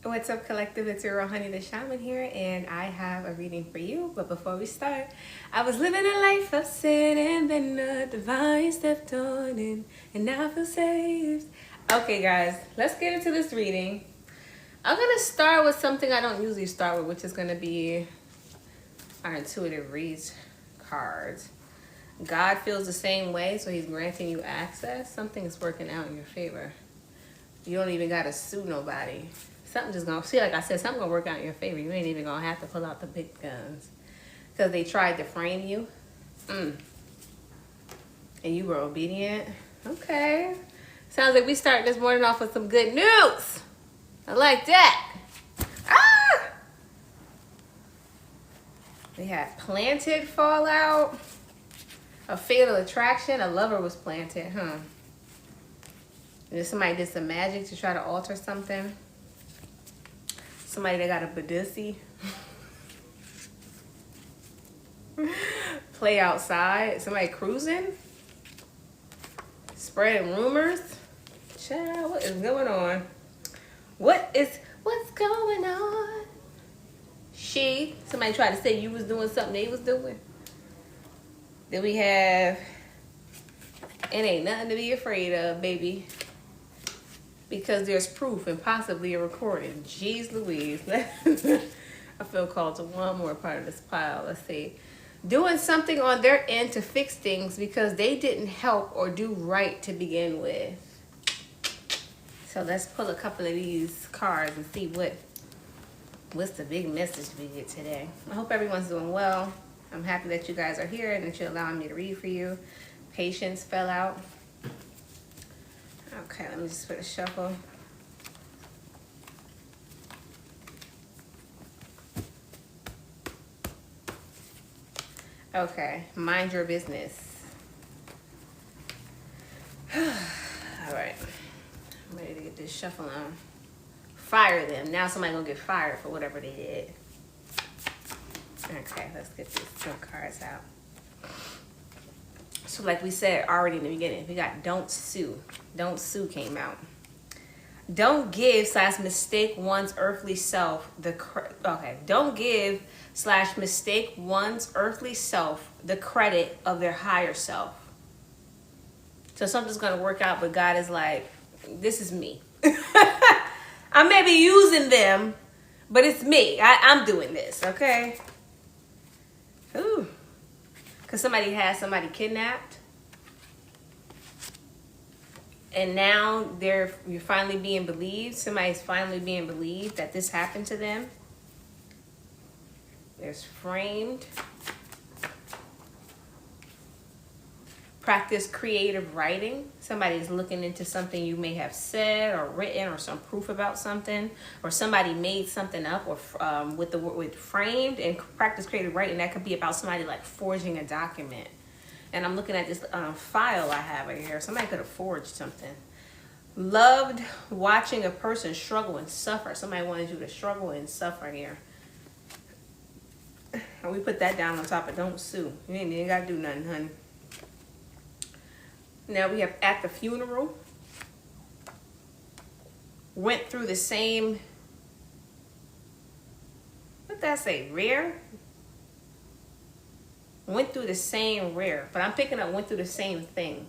What's up, collective? It's your girl Honey the Shaman here, and I have a reading for you. But before we start, I was living a life of sin, and then the divine stepped on in, and now I feel saved. Okay, guys, let's get into this reading. I'm gonna start with something I don't usually start with, which is gonna be our intuitive reads cards. God feels the same way, so He's granting you access. Something is working out in your favor. You don't even gotta sue nobody. Something just gonna see, like I said, something gonna work out in your favor. You ain't even gonna have to pull out the big guns because they tried to frame you, and you were obedient. Okay, sounds like we starting this morning off with some good news. I like that. Ah, we had planted fallout, a fatal attraction. A lover was planted, huh? And somebody did some magic to try to alter something. Somebody that got a badissi. Play outside. Somebody cruising. Spreading rumors. Child, what is going on? What's going on? Somebody tried to say you was doing something they was doing. Then we have, it ain't nothing to be afraid of, baby. Because there's proof and possibly a recording. Jeez Louise. I feel called to one more part of this pile. Let's see. Doing something on their end to fix things because they didn't help or do right to begin with. So let's pull a couple of these cards and see what's the big message we get today. I hope everyone's doing well. I'm happy that you guys are here and that you're allowing me to read for you. Patience fell out. Okay, let me just put a shuffle. Okay, mind your business. All right, I'm ready to get this shuffle on. Fire them. Now somebody gonna get fired for whatever they did. Okay, let's get these two cards out. So like we said already in the beginning, we got don't sue. Don't sue came out. Don't give / mistake one's earthly self don't give / mistake one's earthly self the credit of their higher self. So something's gonna work out, but God is like, this is me. I may be using them, but it's me. I'm doing this, okay? Ooh. Because somebody had somebody kidnapped. And now you're finally being believed. Somebody's finally being believed that this happened to them. There's framed. Practice creative writing. Somebody's looking into something you may have said or written or some proof about something. Or somebody made something up or with framed. And practice creative writing. That could be about somebody like forging a document. And I'm looking at this file I have right here. Somebody could have forged something. Loved watching a person struggle and suffer. Somebody wanted you to struggle and suffer here. And we put that down on top of don't sue. You ain't got to do nothing, honey. Now we have at the funeral. Went through the same, what'd that say, rare? Went through the same rare, but I'm picking up went through the same thing.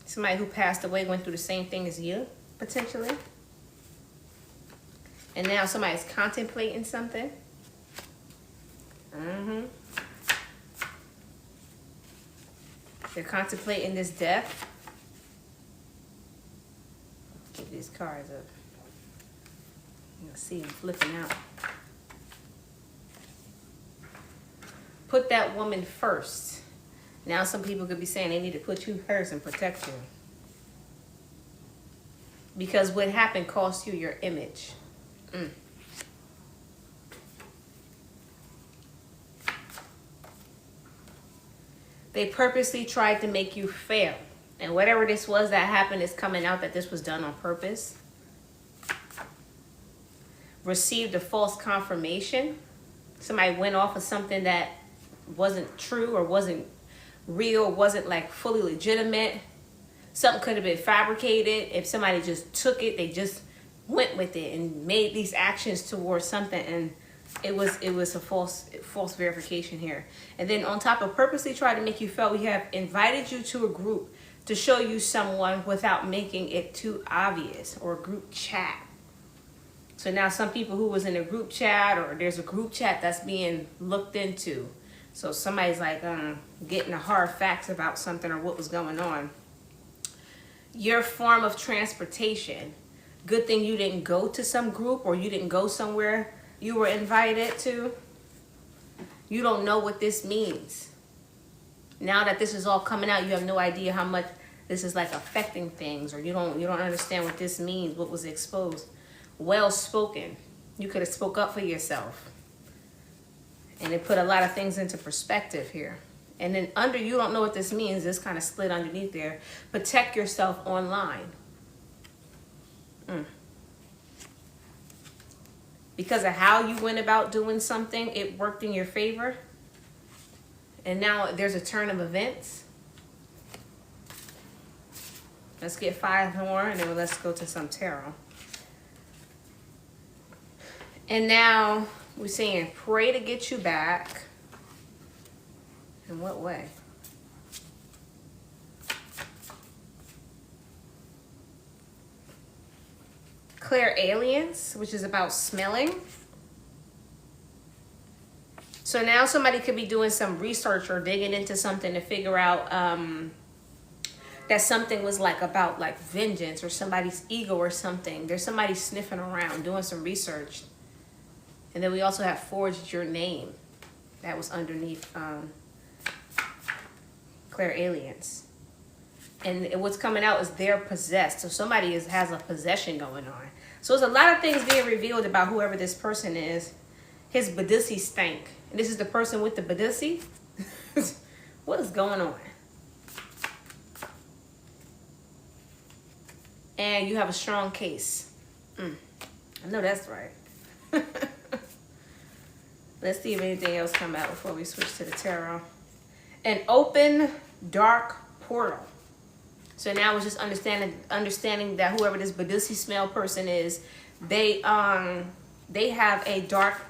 Somebody who passed away went through the same thing as you, potentially. And now somebody's contemplating something. They're contemplating this death. Get these cards up. You'll see them flipping out. Put that woman first. Now some people could be saying they need to put you first and protect you. Because what happened cost you your image. They purposely tried to make you fail. And whatever this was that happened is coming out that this was done on purpose. Received a false confirmation. Somebody went off of something that wasn't true or wasn't real, wasn't like fully legitimate. Something could have been fabricated. If somebody just took it, they just went with it and made these actions towards something, and it was a false verification here. And then on top of purposely trying to make you feel, we have invited you to a group to show you someone without making it too obvious, or a group chat. So now some people who was in a group chat, or there's a group chat that's being looked into. So somebody's like getting the hard facts about something or what was going on. Your form of transportation. Good thing you didn't go to some group, or you didn't go somewhere you were invited to. You don't know what this means. Now that this is all coming out, you have no idea how much this is like affecting things, or you don't understand what this means, what was exposed. Well spoken. You could have spoke up for yourself. And it put a lot of things into perspective here. And then under, you don't know what this means, this kind of split underneath there. Protect yourself online. Because of how you went about doing something, it worked in your favor. And now there's a turn of events. Let's get 5 more, and then let's go to some tarot. And now we're saying pray to get you back. In what way? Clairalience, which is about smelling. So now somebody could be doing some research or digging into something to figure out that something was like about like vengeance or somebody's ego or something. There's somebody sniffing around doing some research. And then we also have forged your name. That was underneath clairalience. And what's coming out is they're possessed. So somebody has a possession going on. So there's a lot of things being revealed about whoever this person is. His badussi stank. And this is the person with the badussi. What is going on? And you have a strong case. I know that's right. Let's see if anything else come out before we switch to the tarot. An open, dark portal. So now it's just understanding that whoever this badussi smell person is, they have a dark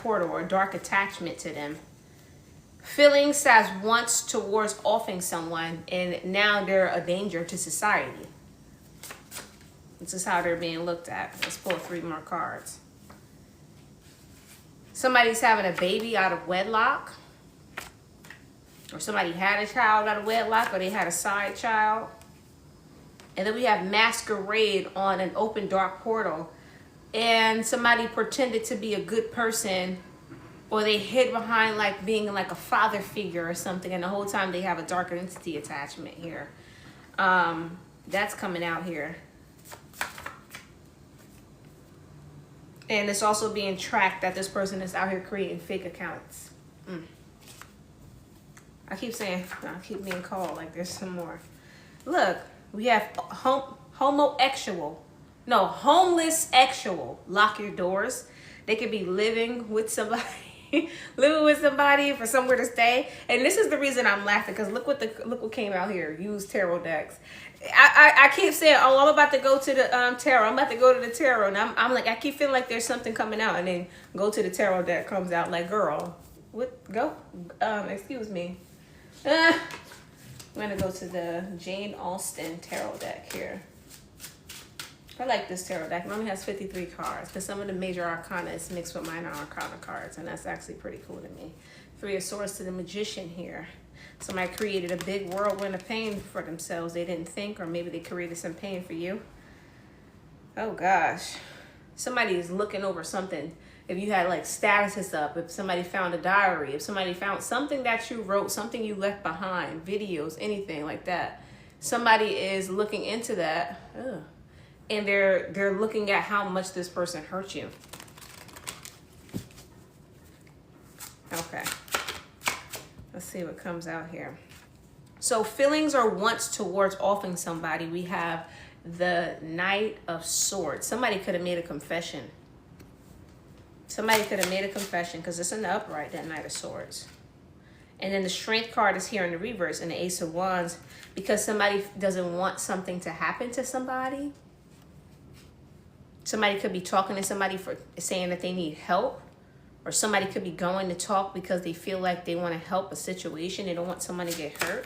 portal or a dark attachment to them. Feelings as once towards offing someone, and now they're a danger to society. This is how they're being looked at. Let's pull 3 more cards. Somebody's having a baby out of wedlock. Or somebody had a child out of wedlock, or they had a side child. And then we have masquerade on an open dark portal. And somebody pretended to be a good person, or they hid behind like being like a father figure or something, and the whole time they have a dark entity attachment here. That's coming out here. And it's also being tracked that this person is out here creating fake accounts. I keep saying, I keep being called like there's some more. Look, we have homeless actual. Lock your doors. They could be living with somebody, for somewhere to stay. And this is the reason I'm laughing, because look what came out here. Use tarot decks. I keep saying, oh, I'm about to go to the tarot. I'm about to go to the tarot, and I'm like, I keep feeling like there's something coming out, and then go to the tarot deck comes out like, girl, what? Go? Excuse me. I'm gonna go to the Jane Austen tarot deck here. I like this tarot deck. It only has 53 cards, because some of the major arcana is mixed with minor arcana cards, and that's actually pretty cool to me. 3 of Swords to the Magician here. Somebody created a big whirlwind of pain for themselves. They didn't think, or maybe they created some pain for you. Oh gosh. Somebody is looking over something. If you had like statuses up, if somebody found a diary, if somebody found something that you wrote, something you left behind, videos, anything like that. Somebody is looking into that. Ugh. And they're looking at how much this person hurt you. Okay. Let's see what comes out here. So feelings are once towards offing somebody. We have the Knight of Swords. Somebody could have made a confession. Somebody could have made a confession, because it's in the upright, that Knight of Swords. And then the Strength card is here in the reverse, and the Ace of Wands, because somebody doesn't want something to happen to somebody. Somebody could be talking to somebody for saying that they need help, or somebody could be going to talk because they feel like they want to help a situation. They don't want someone to get hurt.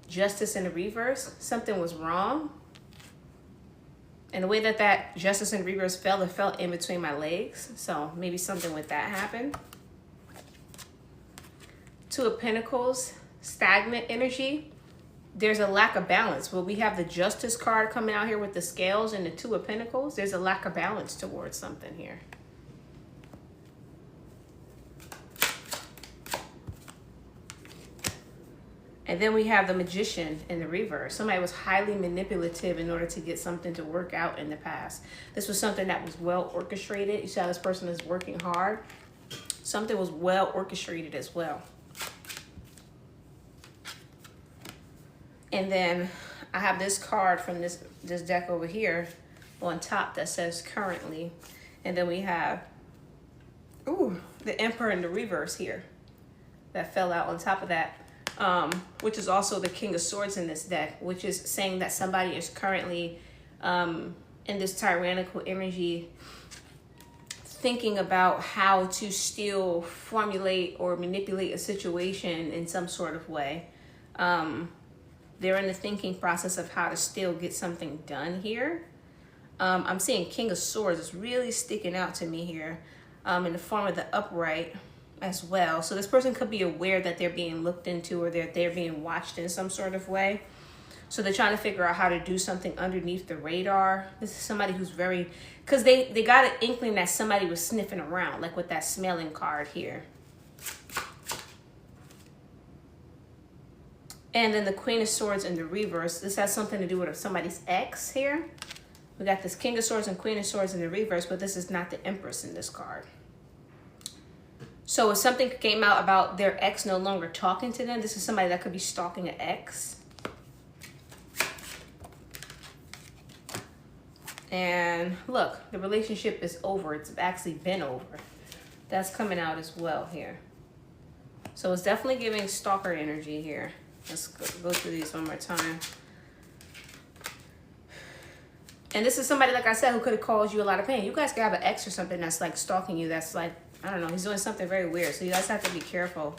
Justice in the reverse. Something was wrong. And the way that that justice in reverse fell, it fell in between my legs. So maybe something with that happened. Two of Pentacles, stagnant energy. There's a lack of balance. Well, we have the Justice card coming out here with the scales and the Two of Pentacles. There's a lack of balance towards something here. And then we have the Magician in the reverse. Somebody was highly manipulative in order to get something to work out in the past. This was something that was well orchestrated. You see how this person is working hard. Something was well orchestrated as well. And then I have this card from this deck over here on top that says currently. And then we have, the Emperor in the reverse here that fell out on top of that, which is also the King of Swords in this deck, which is saying that somebody is currently in this tyrannical energy thinking about how to still formulate or manipulate a situation in some sort of way. They're in the thinking process of how to still get something done here. I'm seeing King of Swords is really sticking out to me here in the form of the upright as well. So this person could be aware that they're being looked into, or they're being watched in some sort of way. So they're trying to figure out how to do something underneath the radar. This is somebody who's very, because they got an inkling that somebody was sniffing around, like with that smelling card here. And then the Queen of Swords in the reverse. This has something to do with somebody's ex here. We got this King of Swords and Queen of Swords in the reverse, but this is not the Empress in this card. So if something came out about their ex no longer talking to them, this is somebody that could be stalking an ex. And look, the relationship is over. It's actually been over. That's coming out as well here. So it's definitely giving stalker energy here. Let's go through these one more time. And this is somebody, like I said, who could have caused you a lot of pain. You guys could have an ex or something that's like stalking you. That's like, I don't know, he's doing something very weird. So you guys have to be careful.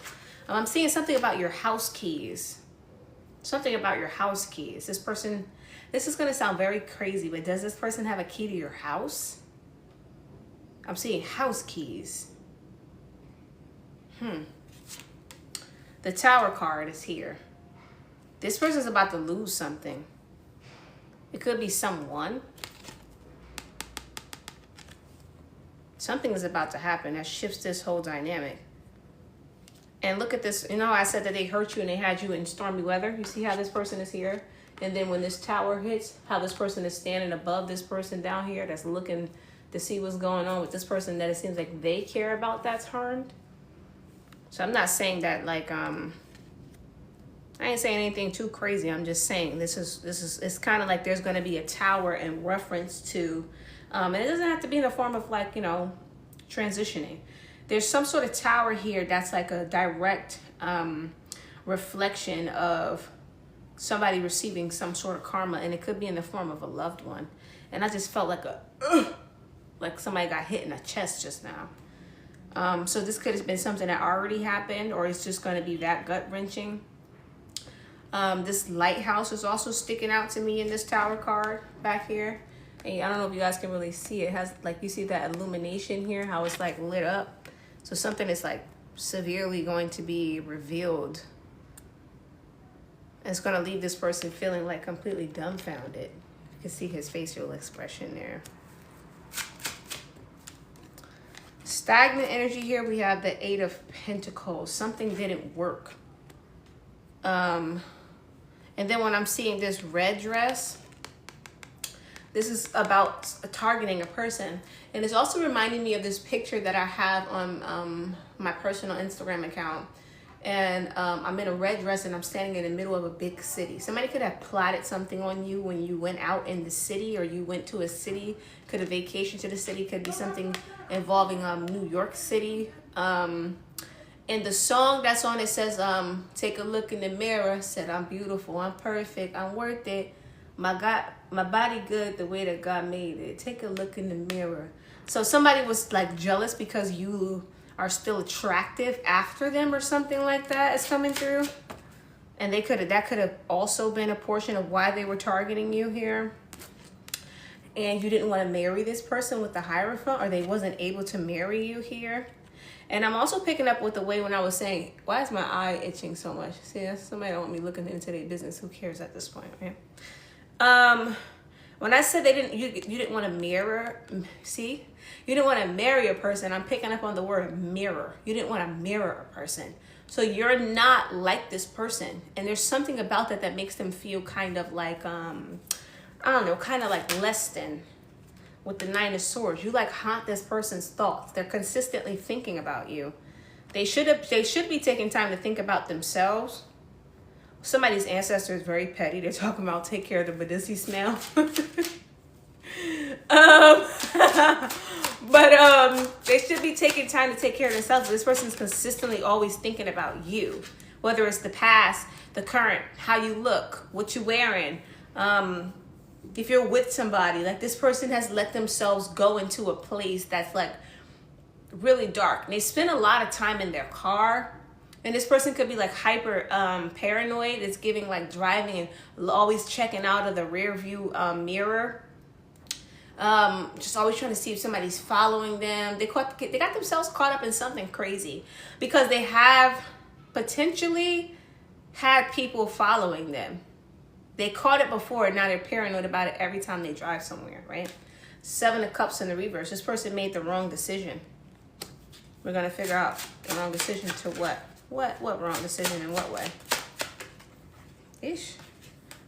I'm seeing something about your house keys. Something about your house keys. This person, this is going to sound very crazy, but does this person have a key to your house? I'm seeing house keys. The Tower card is here. This person's about to lose something. It could be someone. Something is about to happen that shifts this whole dynamic. And look at this. You know how I said that they hurt you and they had you in stormy weather? You see how this person is here? And then when this tower hits, how this person is standing above this person down here that's looking to see what's going on with this person that it seems like they care about that's harmed. So I'm not saying that like, I ain't saying anything too crazy. I'm just saying this is it's kind of like there's going to be a tower in reference to, and it doesn't have to be in the form of like, you know, transitioning. There's some sort of tower here that's like a direct reflection of somebody receiving some sort of karma, and it could be in the form of a loved one. And I just felt like like somebody got hit in the chest just now. So this could have been something that already happened, or it's just going to be that gut-wrenching. This lighthouse is also sticking out to me in this tower card back here. And I don't know if you guys can really see it. It has, like, you see that illumination here, how it's like lit up. So something is like severely going to be revealed. And it's going to leave this person feeling like completely dumbfounded. You can see his facial expression there. Stagnant energy here. We have the Eight of Pentacles. Something didn't work. And then when I'm seeing this red dress, this is about targeting a person. And it's also reminding me of this picture that I have on my personal Instagram account. And I'm in a red dress and I'm standing in the middle of a big city. Somebody could have plotted something on you when you went out in the city, or you went to a city. Could have vacation to the city. Could be something involving New York City. And the song that's on it says, take a look in the mirror, said I'm beautiful, I'm perfect, I'm worth it. my body good the way that God made it. Take a look in the mirror. So somebody was like jealous because you are still attractive after them or something like that is coming through. And that could have also been a portion of why they were targeting you here. And you didn't want to marry this person with the Hierophant, or they wasn't able to marry you here. And I'm also picking up with the way when I was saying, why is my eye itching so much? See, somebody don't want me looking into their business. Who cares at this point, right? When I said you didn't want to mirror, see, you didn't want to marry a person. I'm picking up on the word mirror. You didn't want to mirror a person. So you're not like this person. And there's something about that makes them feel kind of like, I don't know, kind of like less than. With the Nine of Swords, you like haunt this person's thoughts. They're consistently thinking about you. They should be taking time to think about themselves. Somebody's ancestor is very petty. They're talking about take care of the medicinal smell. But they should be taking time to take care of themselves. This person's consistently always thinking about you, whether it's the past, the current, how you look, what you're wearing. If you're with somebody, like this person has let themselves go into a place that's like really dark. And they spend a lot of time in their car. And this person could be like hyper paranoid. It's giving like driving and always checking out of the rear view mirror. Just always trying to see if somebody's following them. They got themselves caught up in something crazy because they have potentially had people following them. They caught it before, and now they're paranoid about it every time they drive somewhere, right? Seven of Cups in the reverse. This person made the wrong decision. We're going to figure out the wrong decision to what? What wrong decision in what way? Ish.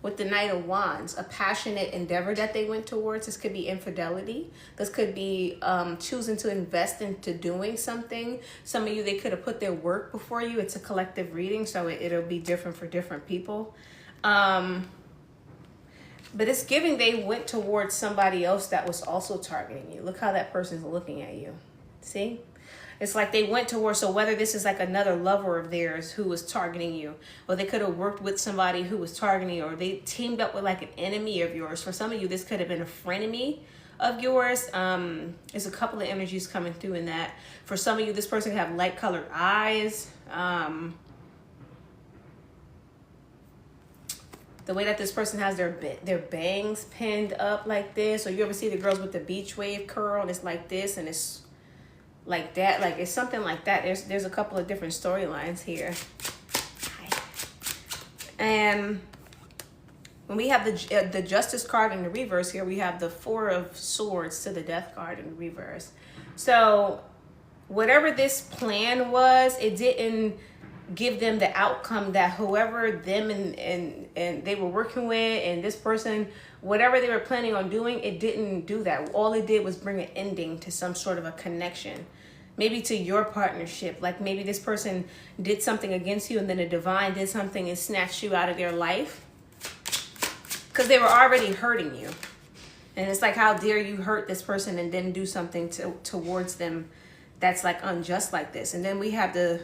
With the Knight of Wands, a passionate endeavor that they went towards. This could be infidelity. This could be choosing to invest into doing something. Some of you, they could have put their work before you. It's a collective reading, so it'll be different for different people. But it's giving they went towards somebody else that was also targeting you. Look how that person's looking at you. See? It's like they went towards, so whether this is like another lover of theirs who was targeting you, or they could have worked with somebody who was targeting you, or they teamed up with like an enemy of yours. For some of you, this could have been a frenemy of yours. There's a couple of energies coming through in that. For some of you, this person could have light colored eyes. The way that this person has their bangs pinned up like this, or you ever see the girls with the beach wave curl and it's like this and it's like that, like it's something like that. There's a couple of different storylines here. And when we have the Justice card in the reverse here, we have the Four of Swords to the Death card in the reverse. So whatever this plan was, it didn't give them the outcome that whoever them and they were working with, and this person, whatever they were planning on doing, it didn't do that. All it did was bring an ending to some sort of a connection, maybe to your partnership. Like maybe this person did something against you, and then the divine did something and snatched you out of their life because they were already hurting you. And it's like, how dare you hurt this person and then do something towards them that's like unjust like this. And then we have the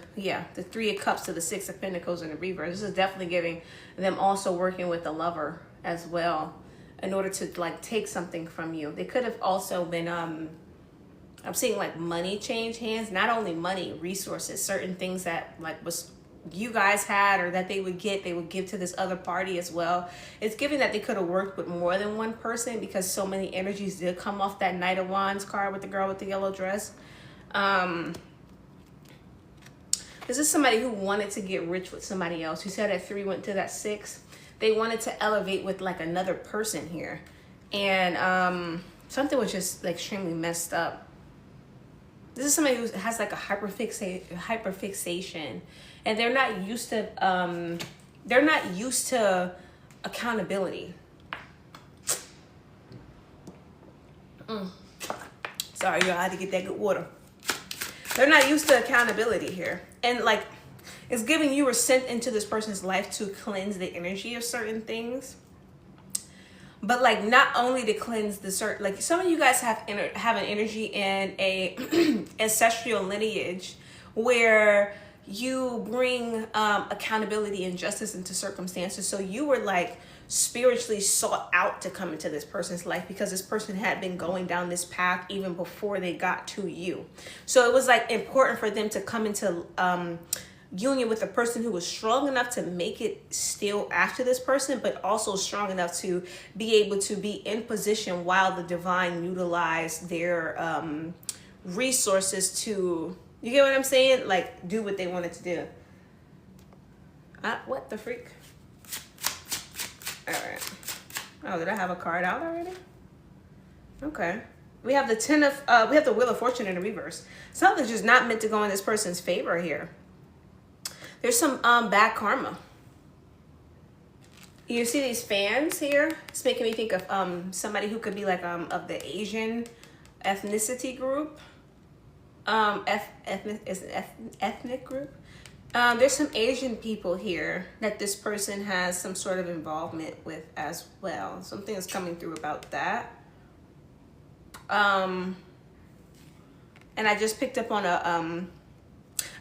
Three of Cups to the Six of Pentacles in the reverse. This is definitely giving them also working with the lover as well in order to like take something from you. They could have also been I'm seeing like money change hands. Not only money, resources, certain things that like was you guys had or that they would give to this other party as well. It's giving that they could have worked with more than one person because so many energies did come off that Knight of Wands card with the girl with the yellow dress. This is somebody who wanted to get rich with somebody else. You said that 3 went to that 6. They wanted to elevate with like another person here. And something was just like extremely messed up. This is somebody who has like a hyperfixation, and they're not used to accountability. Sorry, y'all, I had to get that good water. They're not used to accountability here. And like, it's giving you were sent into this person's life to cleanse the energy of certain things. But like, not only to cleanse the certain, like some of you guys have an energy in a ancestral lineage where you bring accountability and justice into circumstances. So you were like spiritually sought out to come into this person's life because this person had been going down this path even before they got to you. So it was like important for them to come into union with a person who was strong enough to make it still after this person, but also strong enough to be able to be in position while the divine utilized their resources to, you get what I'm saying? Like do what they wanted to do. What the freak? All right. Oh, did I have a card out already? Okay. We have the we have the Wheel of Fortune in the reverse. Something's just not meant to go in this person's favor here. There's some bad karma. You see these fans here? It's making me think of somebody who could be like of the Asian ethnicity group. Ethnic group. There's some Asian people here that this person has some sort of involvement with as well. Something is coming through about that. And I just picked up on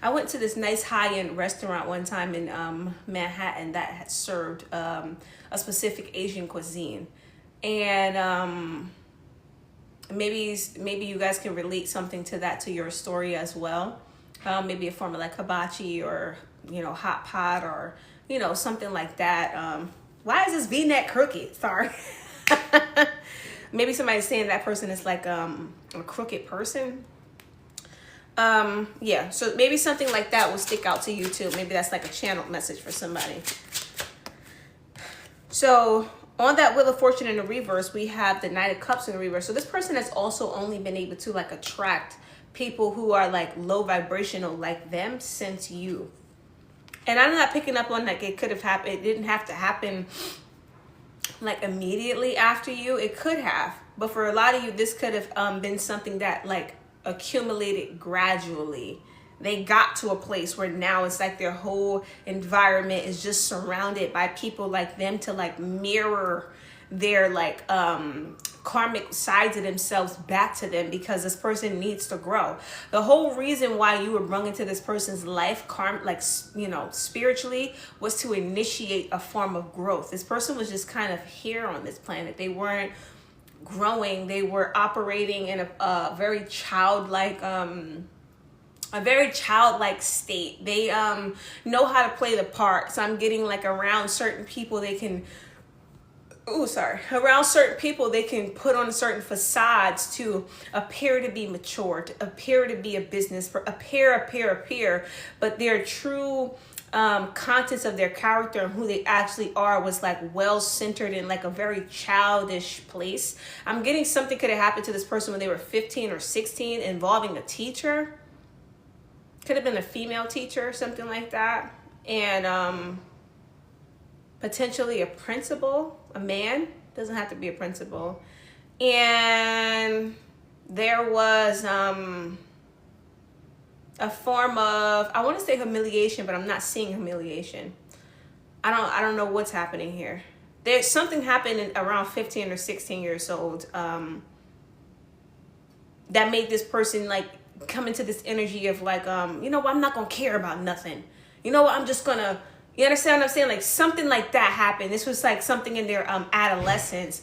I went to this nice high-end restaurant one time in Manhattan that had served a specific Asian cuisine. And maybe you guys can relate something to that to your story as well. Maybe a form of like hibachi or, hot pot or, something like that. Why is this V-neck crooked? Sorry. Maybe somebody's saying that person is like a crooked person. Yeah, so maybe something like that will stick out to you too. Maybe that's like a channeled message for somebody. So on that Wheel of Fortune in the reverse, we have the Knight of Cups in the reverse. So this person has also only been able to like attract people who are like low vibrational like them since you. And I'm not picking up on like it could have happened. It didn't have to happen like immediately after you. It could have, but for a lot of you, this could have been something that like accumulated gradually. They got to a place where now it's like their whole environment is just surrounded by people like them to like mirror their like karmic sides of themselves back to them, because this person needs to grow. The whole reason why you were brought into this person's life spiritually was to initiate a form of growth. This person was just kind of here on this planet. They weren't growing. They were operating in a very childlike state. They know how to play the part. So I'm getting like around certain people they can put on certain facades to appear to be mature, to appear to be a business, appear, but their true contents of their character and who they actually are was like well centered in like a very childish place. I'm getting something could have happened to this person when they were 15 or 16 involving a teacher. Could have been a female teacher or something like that. And potentially a principal, a man, doesn't have to be a principal. And there was a form of, I want to say humiliation, but I'm not seeing humiliation. I don't know what's happening here. There's something happened around 15 or 16 years old that made this person like come into this energy of like, I'm not going to care about nothing. You know what? I'm just going to, you understand what I'm saying? Like something like that happened. This was like something in their adolescence.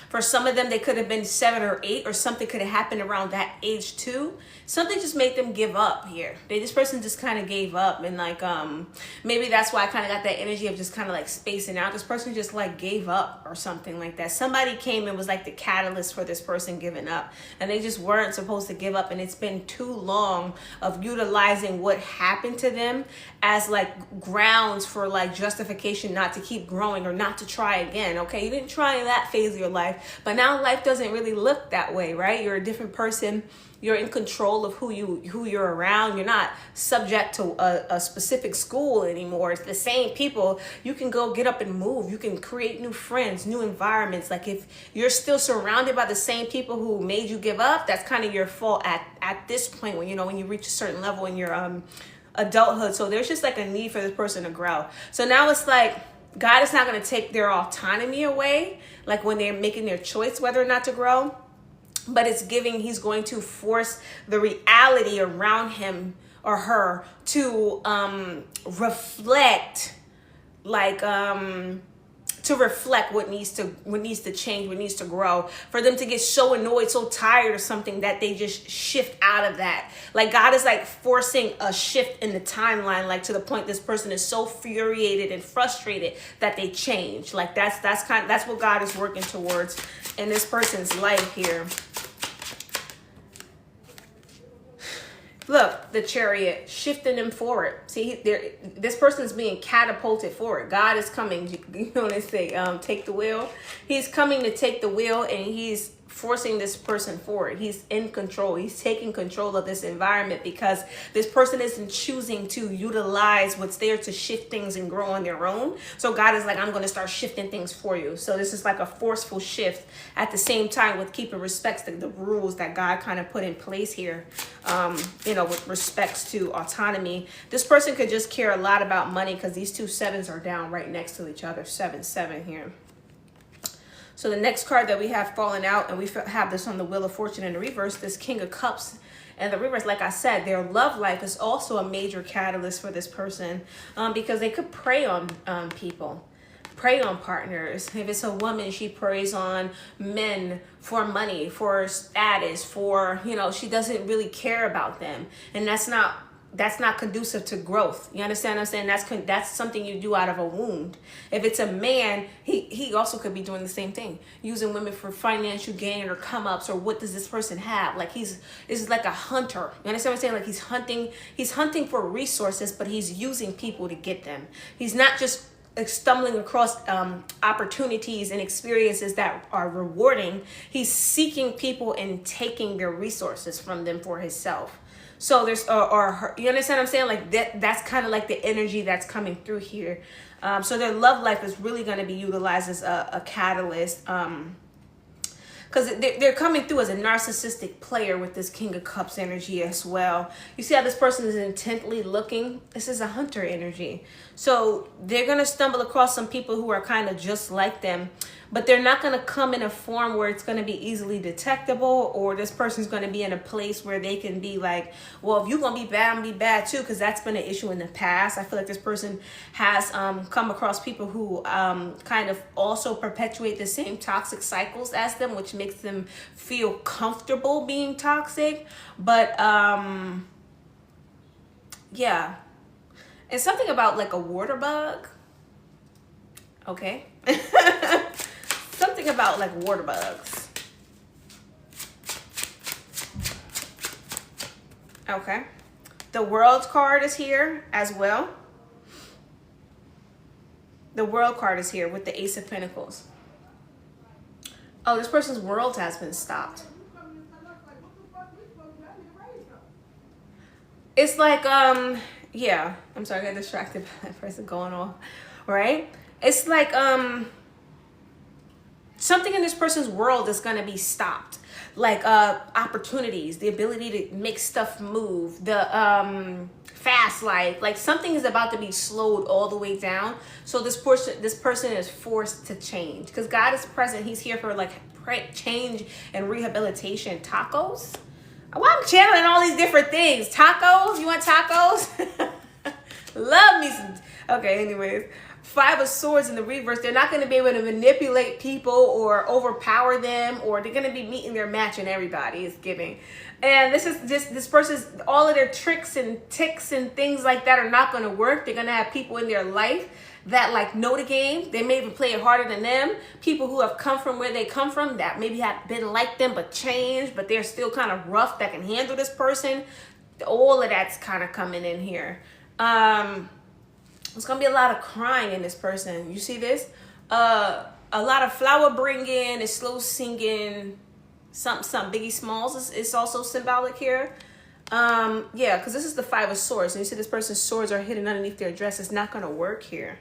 For some of them, they could have been 7 or 8, or something could have happened around that age too. Something just made them give up here. This person just kind of gave up, and like maybe that's why I kind of got that energy of just kind of like spacing out. This person just like gave up or something like that. Somebody came and was like the catalyst for this person giving up, and they just weren't supposed to give up. And it's been too long of utilizing what happened to them as like grounds for like justification not to keep growing or not to try again. Okay, you didn't try in that phase of your life, but now life doesn't really look that way, right? You're a different person. You're in control of who you're around. You're not subject to a specific school anymore. It's the same people. You can go get up and move. You can create new friends, new environments. Like if you're still surrounded by the same people who made you give up, that's kind of your fault at this point when you reach a certain level in your adulthood. So there's just like a need for this person to grow. So now it's like God is not going to take their autonomy away, like when they're making their choice whether or not to grow. But he's going to force the reality around him or her to reflect, like to reflect what needs to change, what needs to grow, for them to get so annoyed, so tired of something that they just shift out of that. Like God is like forcing a shift in the timeline, like to the point this person is so furiated and frustrated that they change. Like that's what God is working towards in this person's life here. Look, the Chariot, shifting them forward. See, this person is being catapulted forward. God is coming. You know what I say? Take the wheel. He's coming to take the wheel, and he's forcing this person forward. He's in control. He's taking control of this environment because this person isn't choosing to utilize what's there to shift things and grow on their own. So God is like, I'm going to start shifting things for you. So this is like a forceful shift at the same time with keeping respects to the rules that God kind of put in place here, with respects to autonomy. This person could just care a lot about money because these two sevens are down right next to each other. 7-7 here. So the next card that we have fallen out, and we have this on the Wheel of Fortune in the reverse, this King of Cups. And the reverse, like I said, their love life is also a major catalyst for this person, because they could prey on people, prey on partners. If it's a woman, she preys on men for money, for status, for, she doesn't really care about them. And that's not conducive to growth. You understand what I'm saying? That's something you do out of a wound. If it's a man, he also could be doing the same thing, using women for financial gain or come ups, or what does this person have? Like this is like a hunter. You understand what I'm saying? Like he's hunting for resources, but he's using people to get them. He's not just stumbling across opportunities and experiences that are rewarding. He's seeking people and taking their resources from them for himself. So there's, you understand what I'm saying? Like that's kind of like the energy that's coming through here. So their love life is really going to be utilized as a catalyst. Because they're coming through as a narcissistic player with this King of Cups energy as well. You see how this person is intently looking? This is a hunter energy. So they're going to stumble across some people who are kind of just like them, but they're not going to come in a form where it's going to be easily detectable, or this person's going to be in a place where they can be like, well, if you're going to be bad, I'm going to be bad too, because that's been an issue in the past. I feel like this person has come across people who kind of also perpetuate the same toxic cycles as them, which makes them feel comfortable being toxic. But yeah, it's something about like a water bug. Okay. Something about like water bugs. Okay. The World card is here as well. The World card is here with the Ace of Pentacles. Oh, this person's world has been stopped. It's like, yeah, I'm sorry, I got distracted by that person going off, right? It's like, something in this person's world is going to be stopped. Like, opportunities, the ability to make stuff move, the, fast life, like something is about to be slowed all the way down. So this person is forced to change because God is present. He's here for like change and rehabilitation. Tacos. Why I'm channeling all these different things. Tacos. You want tacos? Love me some. Okay. Anyways, 5 of Swords in the reverse. They're not going to be able to manipulate people or overpower them, or they're going to be meeting their match, and everybody is giving. And this person's, all of their tricks and ticks and things like that are not going to work. They're going to have people in their life that like know the game. They may even play it harder than them. People who have come from where they come from that maybe have been like them but changed, but they're still kind of rough, that can handle this person. All of that's kind of coming in here. There's going to be a lot of crying in this person. You see this? A lot of flower bringing and slow singing. Some Biggie Smalls is also symbolic here. Yeah, because this is the 5 of Swords. And you see this person's swords are hidden underneath their dress. It's not going to work here.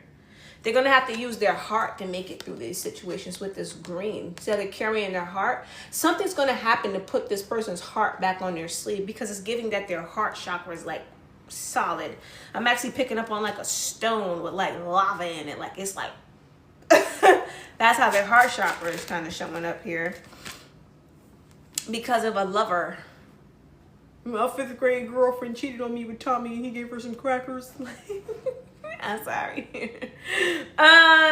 They're going to have to use their heart to make it through these situations with this green. So they're carrying their heart. Something's going to happen to put this person's heart back on their sleeve, because it's giving that their heart chakra is like solid. I'm actually picking up on like a stone with like lava in it. Like it's like, that's how their heart chakra is kind of showing up here. Because of a lover. My 5th grade girlfriend cheated on me with Tommy and he gave her some crackers. I'm sorry.